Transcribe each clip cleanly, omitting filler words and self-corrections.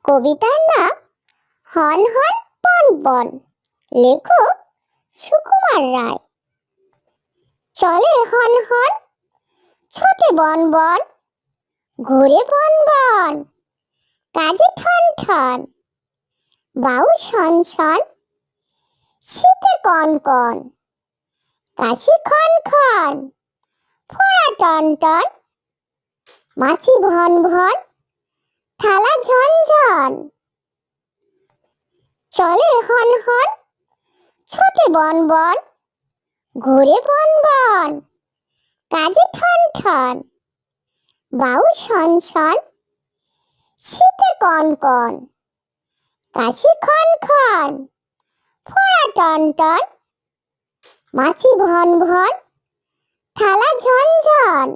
কবিতার নাম হন হন বন বন, লেখক সুকুমার রায়। চলে হন হন, ছোটে বন বন, ঘুরে বন বন, কাজে ঠন ঠন, বাউ শন শন, শীতে কন কন, কাশি খন খন, ফোড়া টন টন, মাছি ভন ভন, থালা ঝন ঝন। চলে হন হন, ছোটে বন বন, ঘুরে বন বন, কাজে ঠন ঠন, বাউ শন শন, শীতে কন কন, কাশি খন খন, ফোড়া টন টন, মাছি ভন ভন, থালা ঝন ঝন।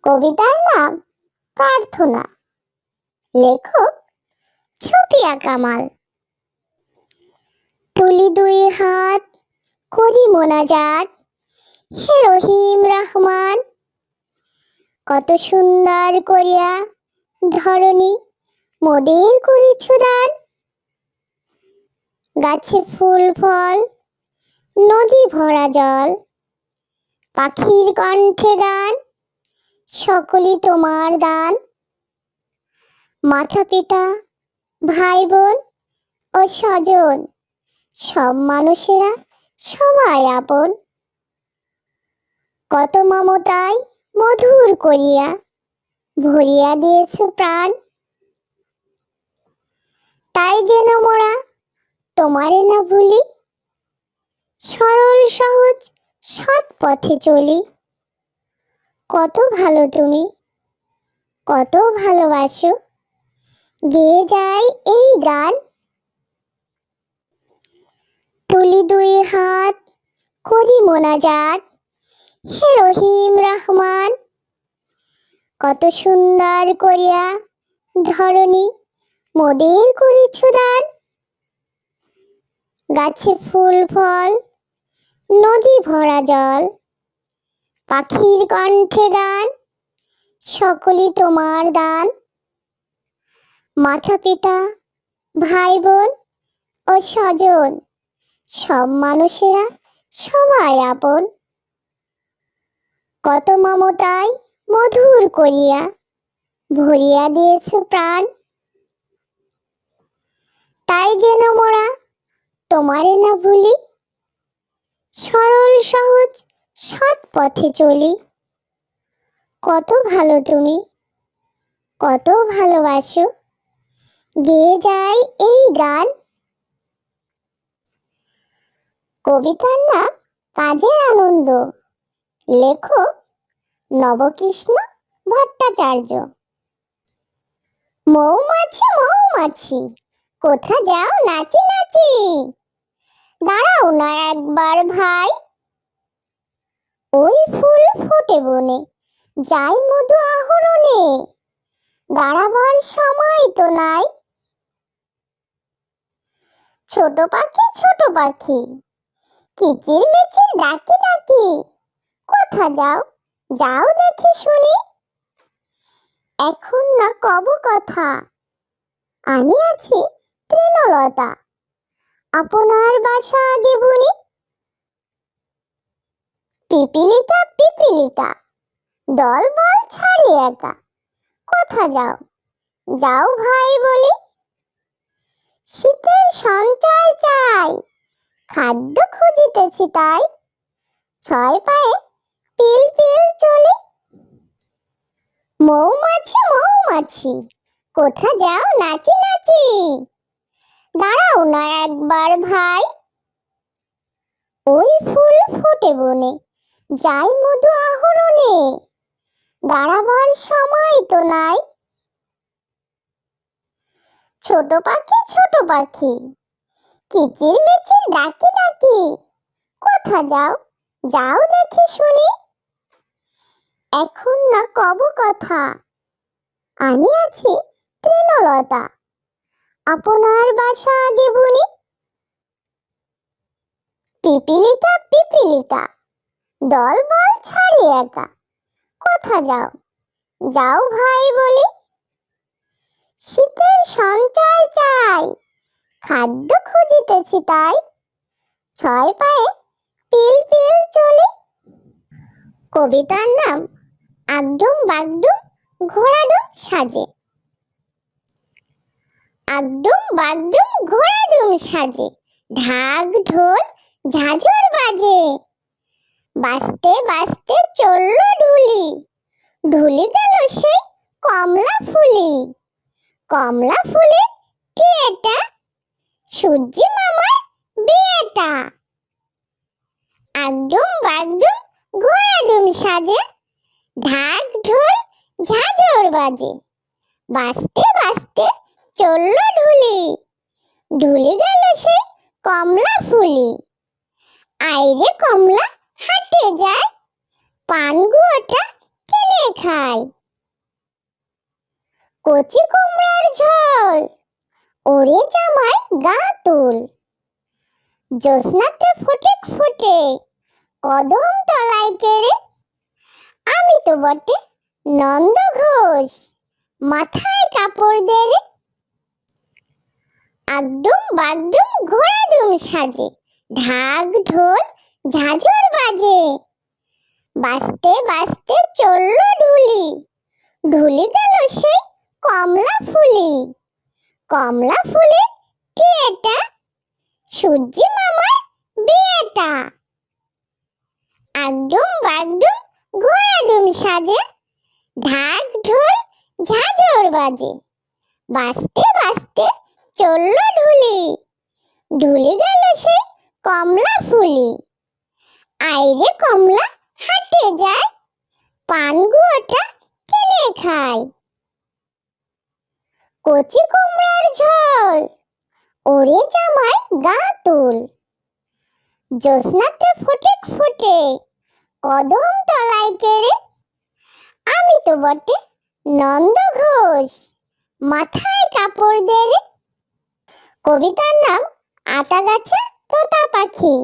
কবিতার নাম প্রার্থনা, লেখক ছপিয়া কামাল। তুলি দুই হাত, করি মোনাজাত, হে রহিম রহমান। কত সুন্দর করিয়া ধরণী মোদের করেছ দান। গাছে ফুল ফল, নদী ভরা জল, পাখির কণ্ঠে গান, সকলই তোমার দান। মাতা পিতা, ভাই বোন ও স্বজন, সব মানুষেরা সবাই আপন। কত মমতায় মধুর করিয়া ভরিয়া দিয়েছ প্রাণ। তাই যেন মোরা তোমারে না ভুলি, সরল সহজ সৎ পথে চলি। কত ভালো তুমি, কত ভালোবাসো, গেয়ে যায় এই গান। তুলি দুই হাত, করি মোনাজাত, হে রহিম রহমান। কত সুন্দর করিয়া ধরণী মোদের করেছ দান। গাছে ফুল ফল, নদী ভরা জল, পাখির কণ্ঠে গান, সকলই তোমার দান। মাতা পিতা, ভাই বোন ও স্বজন, সব মানুষেরা সবাই আপন। কত মমতায় মধুর করিয়া ভরিয়া দিয়েছ প্রাণ। তাই যেন মোরা তোমারে না ভুলি, সরল সহজ সৎ পথে চলি। কত ভালো তুমি, কত ভালোবাসো, গেয়ে যায় এই গান। কবিতার নাম কাজের আনন্দ, লেখক নবকৃষ্ণ ভট্টাচার্য। মৌমাছি মৌমাছি, কোথা যাও নাচি নাচি, দাঁড়াও না একবার ভাই। ওই ফুল ফোটে বনে, যাই মধু আহরণে, দাঁড়াবার সময় তো নাই। ছোট পাখি, কিচির মিচির ডাকি ডাকি, কোথা যাও যাও দেখি শুনি। এখন না কব কথা, আমি আছি তৃণলতা, আপনার বাসা আগে বুনি। পিপিলিকা পিপিলিকা, দল বল ছাড়ি একা, কোথা যাও যাও ভাই বলি। শীতের সঞ্চয় চাই, খাদ্য খুঁজিতেছি তাই, ছয় পায়ে পিল পিল চলি। মৌমাছি মৌমাছি, কোথা যাও নাচি নাচি, দাঁড়াও না একবার ভাই। ওই ফুল ফোটে বনে, যাই মধু আহরণে, দাঁড়াবার সময় তো নাই। ছোট পাখি, কিচির মিচির ডাকি ডাকি, কোথা যাও যাও দেখি শুনি। এখন না কব কথা, আমি আছি তৃণলতা, আপনার বাসা আগে বুনি। পিপিলিকা পিপিলিকা, দল বল ছাড়ি একা, কোথা যাও যাও ভাই বলি। সঞ্চয় চাই, খাদ্য খুঁজিতেছি তাই, ছয় পায়ে পিল পিল চলি। কবিতার নাম আগডুম বাগডুম ঘোড়াডুম সাজে। আগডুম বাগডুম ঘোড়াডুম সাজে, ঢাক ঢোল ঝাঁঝর বাজে। বাজতে বাজতে চলল ঢুলি, ঢুলি গেল সেই কমলা ফুলি। কমলা ফুলের টিয়েটা, সূর্যি মামার বিয়েটা। আগডুম বাগডুম ঘোড়াডুম সাজে, ঢাক ঢোল ঝাঁঝর বাজে। বাজতে বাজতে চলল ঢুলি, ঢুলি গেল সেই কমলা ফুলি। আইরে কমলা হাটে যায়, পান গুয়াটা কিনে খায়। কচি কুমড়ার ঝোল, ওরে জামাই গা তুল। জ্যোৎস্নাতে ফোটে ফোটে, কদম তলায় কেড়ে। আমি তো বটে নন্দ ঘোষ, মাথায় কাপড় দেড়ে। আগডুম বাগডুম ঘোড়াডুম সাজে, ঢাক ঢোল ঝাঁঝর বাজে। বাজতে বাজতে চলল ঢুলি, ঢুলি গেল সেই কমলা ফুলি। কমলা ফুলের টিয়েটা, সূর্যি মামার বিয়েটা। আগডুম বাগডুম ঘোড়াডুম সাজে, ঢাক ঢোল ঝাঁঝর বাজে। বাজতে বাজতে চলল ঢুলি, ঢুলি গেল সেই কমলা ফুলি। আইরে কমলা হাটে যায়, পান গুয়াটা কিনে খায়। কচি কুমড়ার ঝোল, ওরে জামাই গা তুল। জ্যোৎস্নাতে ফোটে ফোটে, কদম তলায় কেড়ে। আমি তো বটে নন্দ ঘোষ, মাথায় কাপড় দেড়ে। কবিতার নাম আতা গাছে তোতা পাখি।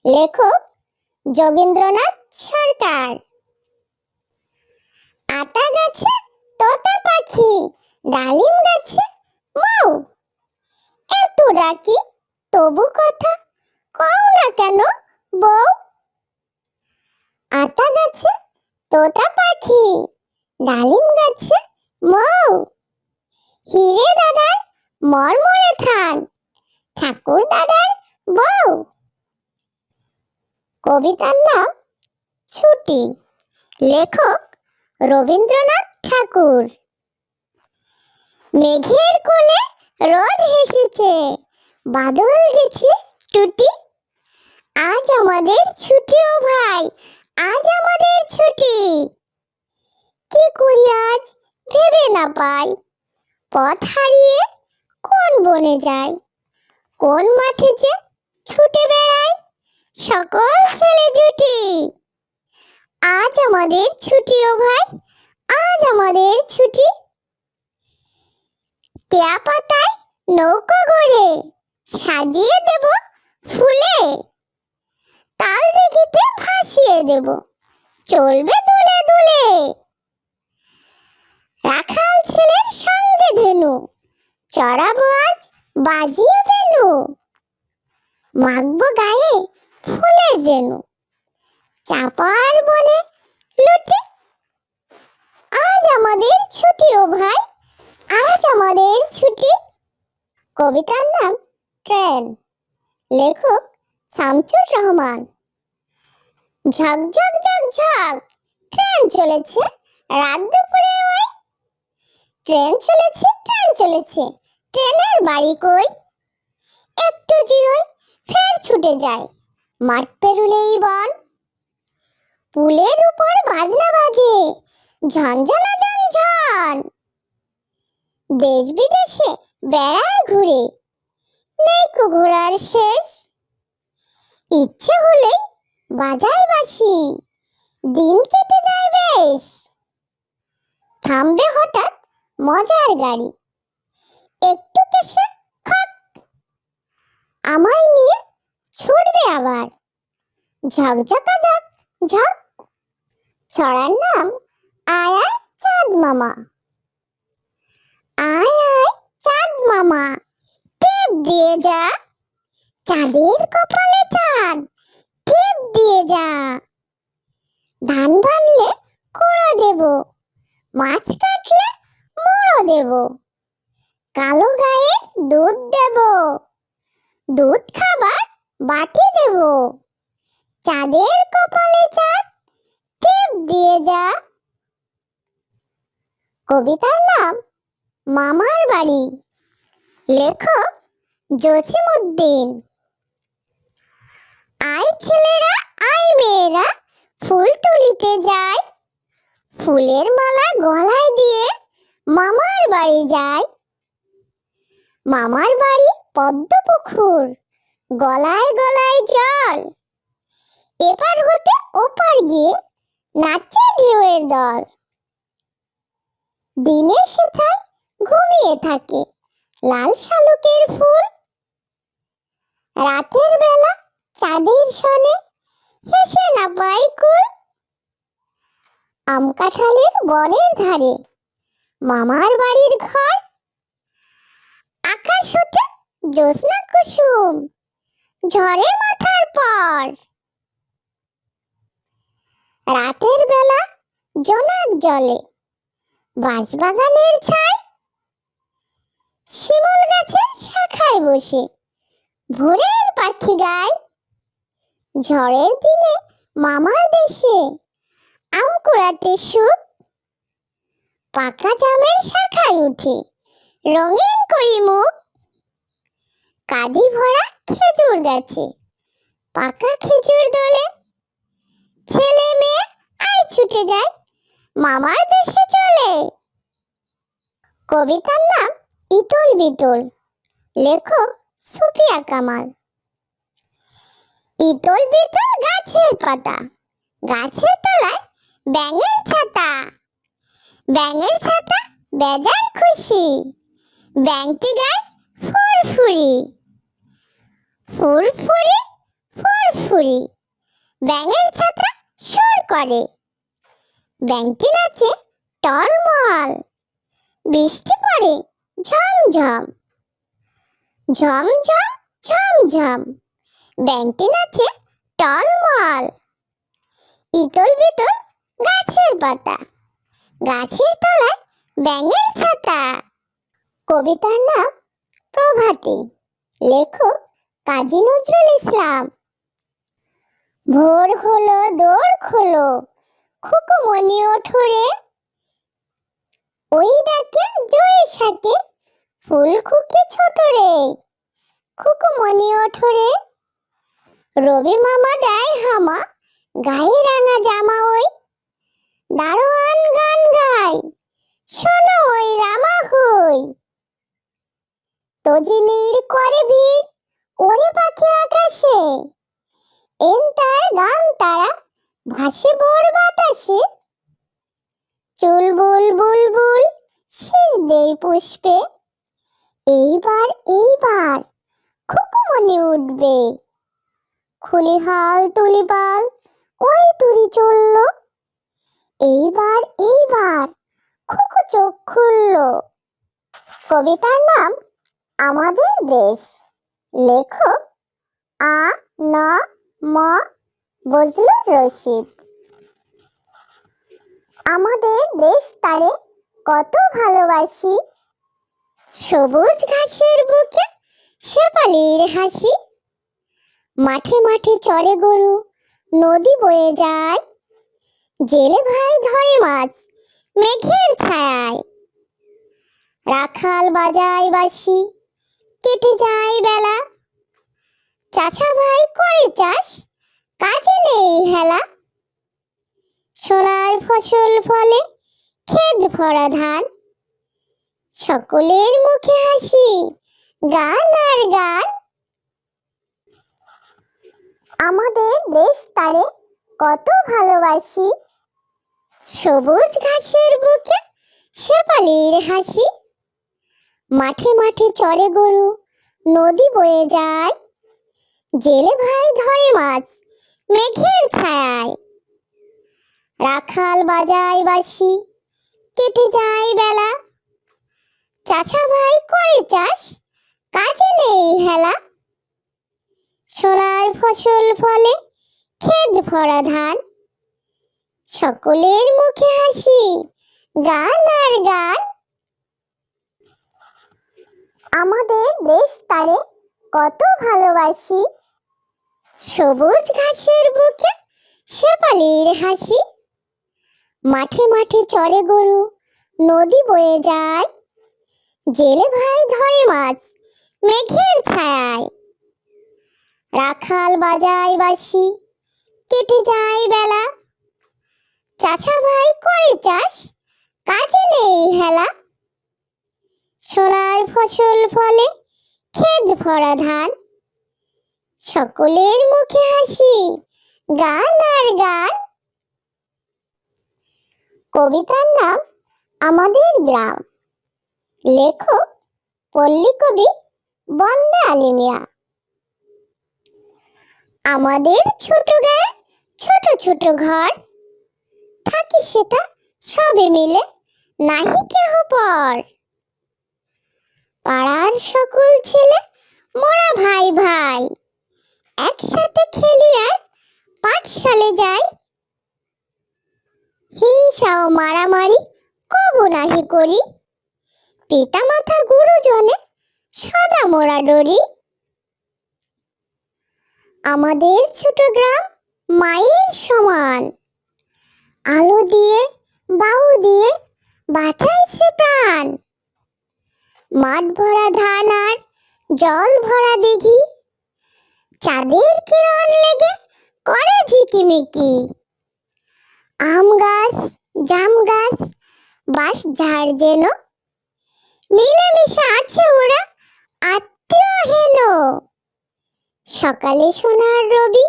লেখক যোগেন্দ্রনাথ সরকার। আতা গাছে তোতা পাখি, ডালিম গাছে মাও। এত ডাকি তবু কথা কও না কেন বউ। আতা গাছে তোতা পাখি, ডালিম গাছে মৌ। হিরে দাদার মরমরে থান, ঠাকুর দাদার বউ। কবিতার নাম ছুটি। লেখক রবীন্দ্রনাথ ঠাকুর। মেঘের কোলে রোদ হেসেছে, বাদল গেছে টুটি। আজ আমাদের ছুটি ও ভাই, আজ আমাদের ছুটি। কি করি আজ ভেবে না পাই, পথ হারিয়ে কোন বনে যাই। কোন মাঠে যে ছুটে বেড়াই সকল ছেলে জুটি। আজ আমাদের ছুটি ও ভাই, আজ আমাদের ছুটি। কেয়া পাতায় নৌকো গড়ে সাজিয়ে দেব ফুলে। তাল দিঘিতে ভাসিয়ে দেব, চলবে দুলে দুলে। রাখাল ছেলের সঙ্গে ধেনু, চড়াবো আজ বাজিয়ে বেনু। মাখবো গায়ে ফুলের রেণু, চাপার বনে লুটি। আজ আমাদের ছুটি ও ভাই, আজ আমাদের ছুটি। কবিতার নাম ট্রেন। লেখক শামসুর রহমান। ঝক ঝক ঝক ঝক ট্রেন চলেছে রাত দুপুরে ওই। ট্রেন চলেছে ট্রেন চলেছে, ট্রেনের বাড়ি কই। একটু জিরোই ফের ছুটে যায়, মাঠ পেরুলেই বন। পুলের উপর বাজনা বাজে ঝনঝনা ঝনঝন। দেশ বিদেশে বেড়ায় ঘুরে, নেইকো ঘোরার শেষ। ইচ্ছে হলেই বাজায় বাঁশি, দিন কেটে যায় বেশ। থামবে হঠাৎ মজার গাড়ি, একটু কেসে খক। আমায় নিয়ে ছুটবে আবার, ঝকঝকা ঝক ঝক। ছড়ার নাম আয় আয় চাঁদ মামা। আয় আয় চাঁদ দিয়ে যা, চাঁদের কপালে চাঁদ টিপ দিয়ে যা। ধান ভাঙলে কুড়ো দেব, মাছ কাটলে মুড়ো দেব, কালো গায়ের দুধ দেব, দুধ খাবার বাটি দেব। চাঁদের কপালে চাঁদ টিপ দিয়ে যা। কবিতার নাম মামার বাড়ি, লেখক জসিমউদ্দিন। আয় ছেলেরা আয় মেয়েরা ফুল তুলিতে যায়, ফুলের মালা গলায় দিয়ে মামার বাড়ি যায়। মামার বাড়ি পদ্ম পুকুর, গলায় গলায় জল, এপার হতে ওপার গিয়ে নাচে ঢেউয়ের দল। দিনে সেথায় ঘুমিয়ে থাকে লাল শালুকের ফুল, রাতের বেলা চাঁদের সনে হেসে না পায় কুল। আম কাঁঠালের বনের ধারে মামার বাড়ির ঘর, আকাশ হতে জ্যোৎস্না কুসুম ঝরে মাথার পর। রাতের বেলা জোনাক জলে বাঁশবাগানের ছায়, শিমুল গাছের শাখায় বসে ভোরের পাখি গায়। ঝড়ের দিনে মামার দেশে আম কুড়াতে সুখ, পাকা জামের শাখায় উঠে রঙিন করি মুখ। কাঁধি ভরা খেজুর গাছে পাকা খেজুর দোলে, ছেলে মেয়ে আয় ছুটে যায় মামার দেশে চলে। কবিতার নাম ইতল বিতল, লেখক সুফিয়া কামাল। ইতল বিতল গাছের পাতা, গাছের তলায় ব্যাঙের ছাতা, ব্যাঙের ছাতা বেজায় খুশি, ব্যাঙটি গায় ফুরফুরি, ফুরফুরি ফুরফুরি। ব্যাঙের ছাতা সুর করে, ব্যাঙটি নাচে টলমল, বৃষ্টি পড়ে ঝমঝম, ঝমঝম ঝমঝম। ব্যাঙটি নাচে টলমল। ইতল বিতল গাছের পাতা, গাছের তলায় ব্যাঙের ছাতা। কবিতার নাম প্রভাতী, লেখক কাজী নজরুল ইসলাম। ভোর হলো দোর খোলো খুকুমনি ওঠো রে, ওই ডাকে জয় শাকে ফুল খুকি ছোট রে। খুকুমনি ওঠো রে, রবি মামা দেয় হামা গায়ে রাঙা জামা ওই, দারোয়ান গান গায় শোনো ওই রামা হই। তজিনীর করে ভিড় ওরে পাখি আকাশে, এন তার গান তারা ভাসে ভোর বাতাসে। চুলবুল বুলবুল শেষ দেই পুষ্পে, এইবার এইবার খুকুমনি উঠবে। খুলিহাল তুলিপাল ওই তুড়ি চলল, এইবার এইবার খুকু চোখ খুলল। কবিতার নাম আমাদের দেশ, লেখক আ ন ম বজলুর রশিদ। আমাদের দেশ তারে কত ভালোবাসি, সবুজ ঘাসের বুকে শেফালির হাসি। মাঠে মাঠে চড়ে গরু নদী বয়ে যায়, জেলে ভাই ধরে মাছ মেঘের ছায়ায়। রাখাল বাজায় বাঁশি কেটে যায় বেলা, চাষা ভাই করে চাষ কাজে নেই হেলা। সোনার ফসল ফলে ক্ষেত ভরা ধান, সকলের মুখে হাসি গান আর গান। আমাদের দেশ তারে কত ভালোবাসি, সবুজ ঘাসের বুকে শেফালির হাসি। মাঠে মাঠে চড়ে গরু নদী বয়ে যায়, জেলে ভাই ধরে মাছ মেঘের ছায়ায়। রাখাল বাজায় বাঁশি কেটে যায় বেলা, চাষা ভাই করে চাষ কাজে নেই হেলা। সোনার ফসল ফলে ক্ষেত ভরা ধান, সকলের মুখে হাসি, গান আর গান। আমাদের দেশ তারে কত ভালোবাসি, সবুজ ঘাসের বুকে শেফালির হাসি। মাঠে মাঠে চড়ে গরু, নদী বয়ে যায়, জেলে ভাই ধরে মাছ মেঘের ছায়ায়। রাখাল বাজায় বাঁশি, কেটে যায় বেলা, চাচা ভাই করে চাষ, কাজে নেই হেলা। সোনার ফসল ফলে ক্ষেত ভরা ধান, সকলের মুখে হাসি, গান আর গান। কবিতার নাম আমাদের গ্রাম, লেখক পল্লী কবি বন্দে আলী মিয়া। আমাদের ছোট গায়ে ছোট ছোট ঘর, থাকি সেটা সবে মিলে নাহি কেহ পর। পাড়ার সকল ছেলে মোরা ভাই ভাই, একসাথে খেলি আর পাঠশালে যাই। হিংসা ও মারামারি কবু নাহি করি, পিতা মাতা গুরুজনে সদা মোরা ডরি। আমাদের ছোট গ্রাম মায়ের সমান, আলো দিয়ে বাউ দিয়ে বাঁচাইছে প্রাণ। মাঠ ভরা ধান আর জল ভরা দিঘি, চাঁদের কিরণ লেগে করে ঝিকিমিকি। আম গাছ জাম গাছ বাঁশ ঝাড় যেন, মিলেমিশে আছে ওরা আত্মীয় হেন। সকালে সোনার রবি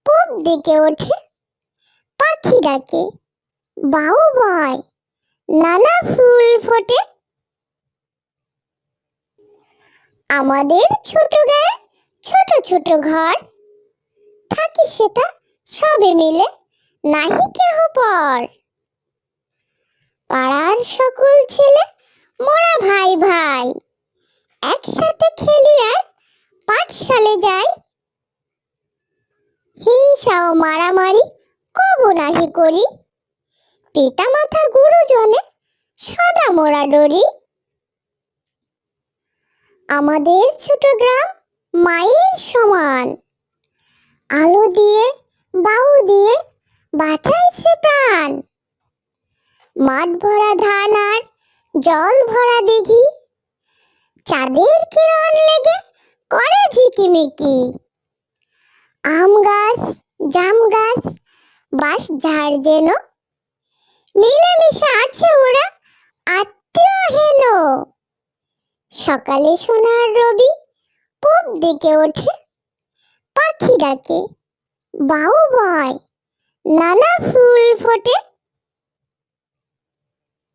পূব দিকে ওঠে, পাখি ডাকে বাউ বয়, নানা ফুল ফোটে। আমাদের ছোট গায়ে ছোট ছোট ঘর, থাকি সেটা সবে মিলে নাহি কেহ পর। পাড়ার সকল ছেলে মোরা ভাই ভাই, একসাথে খেলি আর পাঠশালে যাই। হিংসা ও মারামারি কবু নাহি করি, পিতা মাতা গুরুজনে সদা মোরা ডরি। আমাদের ছোট গ্রাম মায়ের সমান, আলো দিয়ে বাউ দিয়ে বাঁচাইছে প্রাণ। মাঠ ভরা ধান আর জল ভরা দিঘি, চাঁদের কিরণ লেগে করে ঝিকিমিকি। আম গাছ জাম গাছ বাঁশ ঝাড় যেন, মিলেমিশে আছে ওরা আত্মীয় হেন। সকালে সোনার রবি পূব দিকে ওঠে, পাখি ডাকে বাউ বয়, নানা ফুল ফোটে।